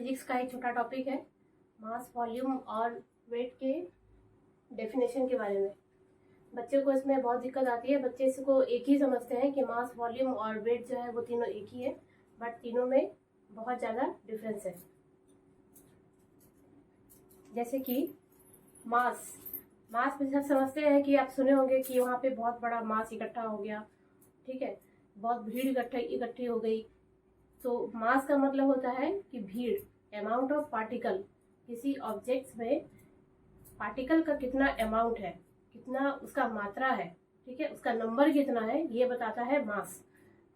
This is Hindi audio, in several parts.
फिजिक्स का एक छोटा टॉपिक है, मास, वॉल्यूम और वेट के डेफिनेशन के बारे में। बच्चों को इसमें बहुत दिक्कत आती है। बच्चे इसको एक ही समझते हैं कि मास, वॉल्यूम और वेट जो है वो तीनों एक ही है, बट तीनों में बहुत ज़्यादा डिफरेंस है। जैसे कि मास में सब समझते हैं कि आप सुने होंगे कि वहाँ पे बहुत बड़ा मास इकट्ठा हो गया, ठीक है, बहुत भीड़ इकट्ठी हो गई। तो मास का मतलब होता है कि भीड़, अमाउंट ऑफ पार्टिकल। किसी ऑब्जेक्ट्स में पार्टिकल का कितना अमाउंट है, कितना उसका मात्रा है, ठीक है, उसका नंबर कितना है, ये बताता है मास।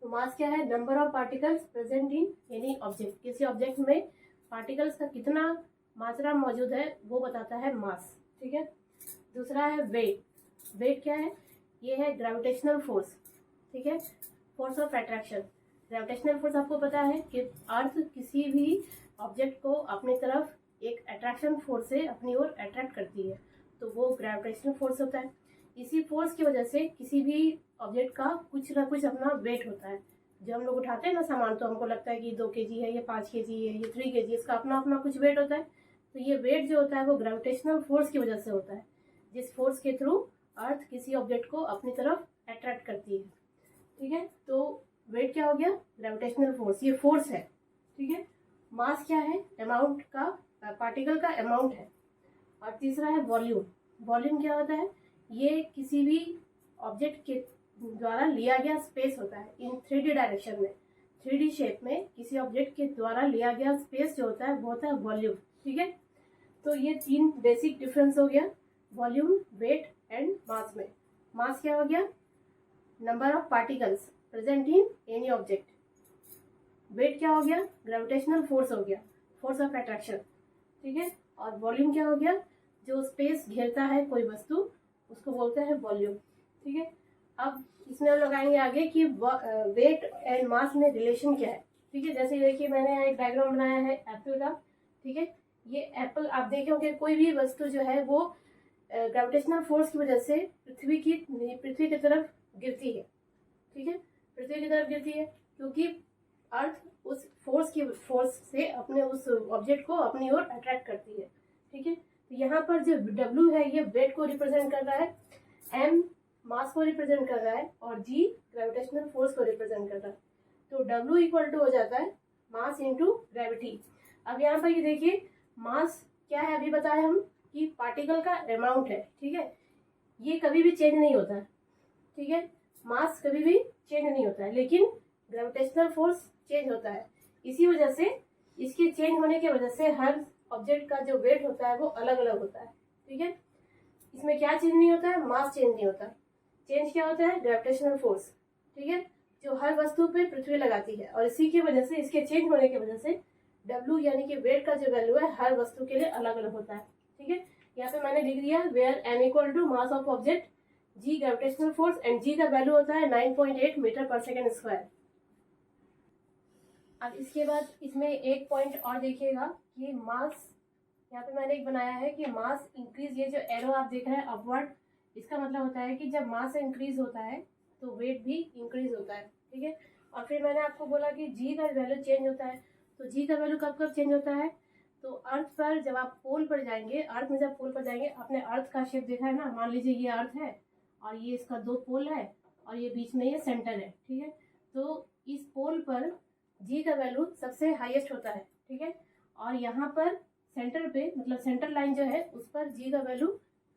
तो मास क्या है? Number of particles present in any object. किसी ऑब्जेक्ट में पार्टिकल्स का कितना मात्रा मौजूद है वो बताता है मास, ठीक है। दूसरा है वेट क्या है? ये है ग्रेविटेशनल फोर्स, ठीक है, force of attraction. Gravitational force आपको पता है कि अर्थ किसी भी ऑब्जेक्ट को अपनी तरफ एक अट्रैक्शन फोर्स से अपनी ओर अट्रैक्ट करती है, तो वो ग्रेविटेशनल फोर्स होता है। इसी फोर्स की वजह से किसी भी ऑब्जेक्ट का कुछ ना कुछ अपना वेट होता है। जब हम लोग उठाते हैं ना सामान, तो हमको लगता है कि 2 kg है, ये 5 kg है, ये 3 kg, इसका अपना अपना कुछ वेट होता है। तो ये वेट जो होता है वो ग्रेविटेशनल फोर्स की वजह से होता है, जिस फोर्स के थ्रू अर्थ किसी ऑब्जेक्ट को अपनी तरफ अट्रैक्ट करती है, ठीक है। तो वेट क्या हो गया? ग्रेविटेशनल फोर्स, ये फोर्स है, ठीक है। मास क्या है? अमाउंट का, पार्टिकल का अमाउंट है। और तीसरा है वॉल्यूम क्या होता है? ये किसी भी ऑब्जेक्ट के द्वारा लिया गया स्पेस होता है इन 3D डायरेक्शन में, 3D शेप में किसी ऑब्जेक्ट के द्वारा लिया गया स्पेस जो होता है वो होता है वॉल्यूम, ठीक है। तो ये 3 बेसिक डिफरेंस हो गया वॉल्यूम, वेट एंड मास में। मास क्या हो गया? Number of particles present in any object. Wait क्या हो गया? ग्रेविटेशनल फोर्स हो गया, फोर्स ऑफ अट्रैक्शन, ठीक है। और वॉल्यूम क्या हो गया? जो स्पेस घेरता है कोई वस्तु, उसको बोलते हैं वॉल्यूम, ठीक है। अब इसमें हम लगाएंगे आगे कि वेट एंड मास में रिलेशन क्या है, ठीक है। जैसे देखिए मैंने यहाँ एक डायग्राम बनाया है एप्पल का, ठीक है। ये एप्पल आप देखे होंगे, कोई भी वस्तु जो है वो ग्रेविटेशनल फोर्स की वजह से पृथ्वी की तरफ गिरती है, ठीक है, पृथ्वी की तरफ गिरती है, क्योंकि अर्थ उस फोर्स से अपने उस ऑब्जेक्ट को अपनी ओर अट्रैक्ट करती है, ठीक है। तो यहाँ पर जो W है ये वेट को रिप्रेजेंट कर रहा है, M मास को रिप्रेजेंट कर रहा है और G ग्रेविटेशनल फोर्स को रिप्रेजेंट कर रहा है। तो W इक्वल टू हो जाता है मास इंटू ग्रेविटी। अब यहाँ पर ये देखिए मास क्या है, अभी बताया हम कि पार्टिकल का अमाउंट है, ठीक है, ये कभी भी चेंज नहीं होता है, ठीक है। मास कभी भी चेंज नहीं होता है, लेकिन ग्रेविटेशनल फोर्स चेंज होता है। इसी वजह से, इसके चेंज होने की वजह से हर ऑब्जेक्ट का जो वेट होता है वो अलग अलग होता है, ठीक है। इसमें क्या चेंज नहीं होता है? मास चेंज नहीं होता। चेंज क्या होता है? ग्रेविटेशनल फोर्स, ठीक है, जो हर वस्तु पे पृथ्वी लगाती है। और इसी की वजह से, इसके चेंज होने की वजह से W यानी कि वेट का जो वैल्यू है हर वस्तु के लिए अलग अलग होता है, ठीक है। यहाँ पे मैंने लिख दिया where M equal to mass of object, G gravitational force and G का वैल्यू होता है 9.8 मीटर पर सेकेंड स्क्वायर। अब इसके बाद इसमें एक पॉइंट और देखिएगा कि मास, यहाँ पे मैंने एक बनाया है कि मास इंक्रीज, ये जो एरो आप देख रहे हैं अपवर्ड, इसका मतलब होता है कि जब मास इंक्रीज होता है तो वेट भी इंक्रीज होता है, ठीक है। और फिर मैंने आपको बोला कि G का वैल्यू चेंज होता है। तो G का वैल्यू कब कब चेंज होता है? तो अर्थ पर जब आप पोल पर जाएंगे, अर्थ में जब पोल पर जाएंगे, आपने अर्थ का शेप देखा है ना, मान लीजिए ये अर्थ है और ये इसका 2 पोल है और ये बीच में ये सेंटर है, ठीक है। तो इस पोल पर G का वैल्यू सबसे हाईएस्ट होता है, ठीक है। और यहाँ पर सेंटर पे, मतलब सेंटर लाइन जो है उस पर G का वैल्यू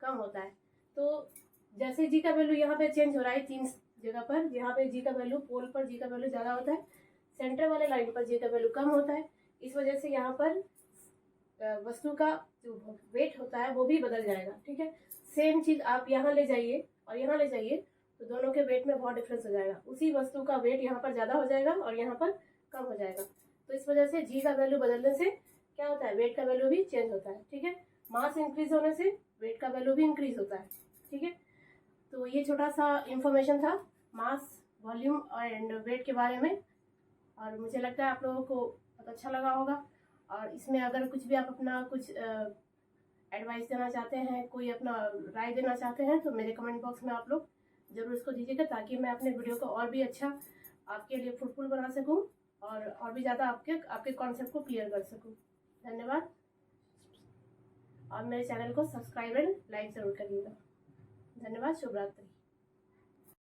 कम होता है। तो जैसे G का वैल्यू यहाँ पे चेंज हो रहा है 3 जगह पर, यहाँ पे G का वैल्यू, पोल पर G का वैल्यू ज़्यादा होता है, सेंटर वाले लाइन पर G का वैल्यू कम होता है। इस वजह से यहाँ पर वस्तु का जो वेट होता है वो भी बदल जाएगा, ठीक है। सेम चीज़ आप यहाँ ले जाइए और यहाँ ले जाइए तो दोनों के वेट में बहुत डिफरेंस हो जाएगा। उसी वस्तु का वेट यहाँ पर ज़्यादा हो जाएगा और यहाँ पर कम हो जाएगा। तो इस वजह से G का वैल्यू बदलने से क्या होता है? वेट का वैल्यू भी चेंज होता है, ठीक है। मास इंक्रीज होने से वेट का वैल्यू भी इंक्रीज होता है, ठीक है। तो ये छोटा सा इंफॉर्मेशन था मास, वॉल्यूम एंड वेट के बारे में, और मुझे लगता है आप लोगों को बहुत अच्छा लगा होगा। और इसमें अगर कुछ भी आप अपना कुछ एडवाइस देना चाहते हैं, कोई अपना राय देना चाहते हैं, तो मेरे कमेंट बॉक्स में आप लोग ज़रूर इसको दीजिएगा, ताकि मैं अपने वीडियो को और भी अच्छा आपके लिए फ्रूटफुल बना सकूं और भी ज़्यादा आपके कॉन्सेप्ट को क्लियर कर सकूं। आप मेरे चैनल को सब्सक्राइब एंड लाइक ज़रूर करिएगा। धन्यवाद। शुभ रात्रि।